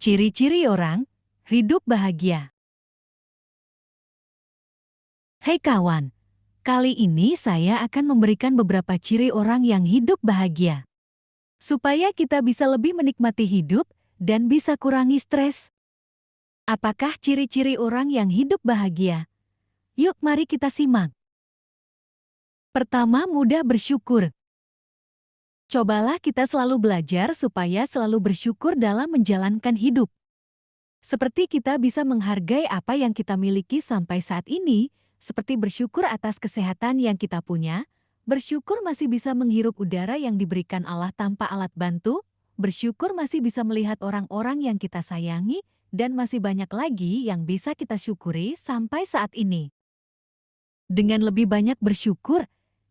Ciri-ciri orang hidup bahagia. Hai kawan, kali ini saya akan memberikan beberapa ciri orang yang hidup bahagia. Supaya kita bisa lebih menikmati hidup dan bisa kurangi stres. Apakah ciri-ciri orang yang hidup bahagia? Yuk mari kita simak. Pertama, mudah bersyukur. Cobalah kita selalu belajar supaya selalu bersyukur dalam menjalankan hidup. Seperti kita bisa menghargai apa yang kita miliki sampai saat ini, seperti bersyukur atas kesehatan yang kita punya, bersyukur masih bisa menghirup udara yang diberikan Allah tanpa alat bantu, bersyukur masih bisa melihat orang-orang yang kita sayangi, dan masih banyak lagi yang bisa kita syukuri sampai saat ini. Dengan lebih banyak bersyukur,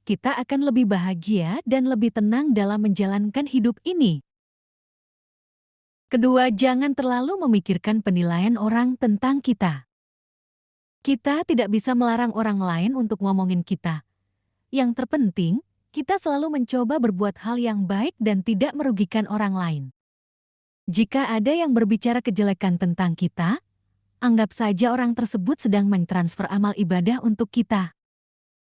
kita akan lebih bahagia dan lebih tenang dalam menjalankan hidup ini. Kedua, jangan terlalu memikirkan penilaian orang tentang kita. Kita tidak bisa melarang orang lain untuk ngomongin kita. Yang terpenting, kita selalu mencoba berbuat hal yang baik dan tidak merugikan orang lain. Jika ada yang berbicara kejelekan tentang kita, anggap saja orang tersebut sedang mentransfer amal ibadah untuk kita.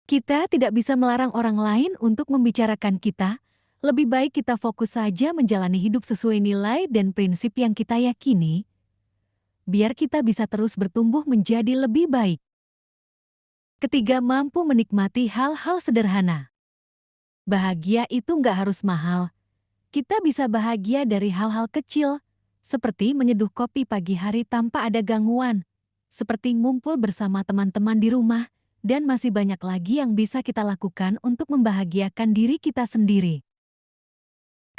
Kita tidak bisa melarang orang lain untuk membicarakan kita. Lebih baik kita fokus saja menjalani hidup sesuai nilai dan prinsip yang kita yakini, biar kita bisa terus bertumbuh menjadi lebih baik. Ketiga, mampu menikmati hal-hal sederhana. Bahagia itu nggak harus mahal. Kita bisa bahagia dari hal-hal kecil, seperti menyeduh kopi pagi hari tanpa ada gangguan, seperti ngumpul bersama teman-teman di rumah, dan masih banyak lagi yang bisa kita lakukan untuk membahagiakan diri kita sendiri.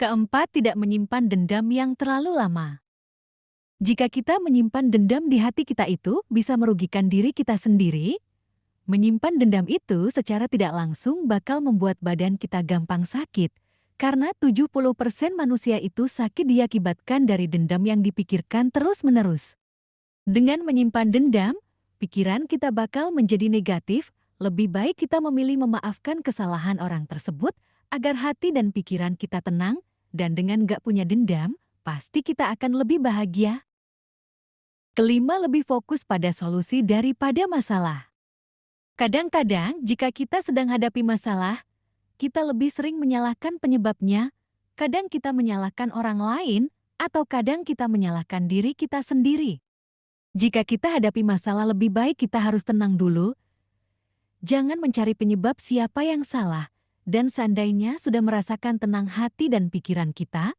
Keempat, tidak menyimpan dendam yang terlalu lama. Jika kita menyimpan dendam di hati kita itu bisa merugikan diri kita sendiri. Menyimpan dendam itu secara tidak langsung bakal membuat badan kita gampang sakit, karena 70% manusia itu sakit diakibatkan dari dendam yang dipikirkan terus-menerus. Dengan menyimpan dendam, pikiran kita bakal menjadi negatif. Lebih baik kita memilih memaafkan kesalahan orang tersebut agar hati dan pikiran kita tenang, dan dengan gak punya dendam, pasti kita akan lebih bahagia. Kelima, lebih fokus pada solusi daripada masalah. Kadang-kadang jika kita sedang hadapi masalah, kita lebih sering menyalahkan penyebabnya, kadang kita menyalahkan orang lain, atau kadang kita menyalahkan diri kita sendiri. Jika kita hadapi masalah, lebih baik kita harus tenang dulu. Jangan mencari penyebab siapa yang salah, dan seandainya sudah merasakan tenang hati dan pikiran kita,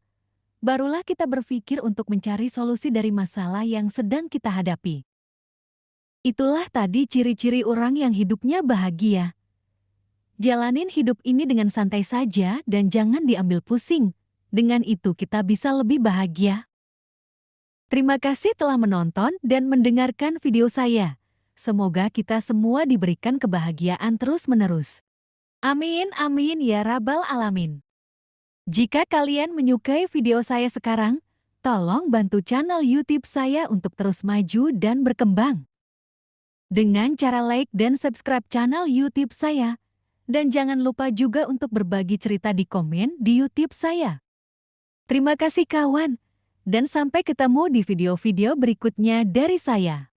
barulah kita berpikir untuk mencari solusi dari masalah yang sedang kita hadapi. Itulah tadi ciri-ciri orang yang hidupnya bahagia. Jalanin hidup ini dengan santai saja dan jangan diambil pusing. Dengan itu kita bisa lebih bahagia. Terima kasih telah menonton dan mendengarkan video saya. Semoga kita semua diberikan kebahagiaan terus-menerus. Amin, amin ya rabbal alamin. Jika kalian menyukai video saya sekarang, tolong bantu channel YouTube saya untuk terus maju dan berkembang. Dengan cara like dan subscribe channel YouTube saya. Dan jangan lupa juga untuk berbagi cerita di komen di YouTube saya. Terima kasih kawan, dan sampai ketemu di video-video berikutnya dari saya.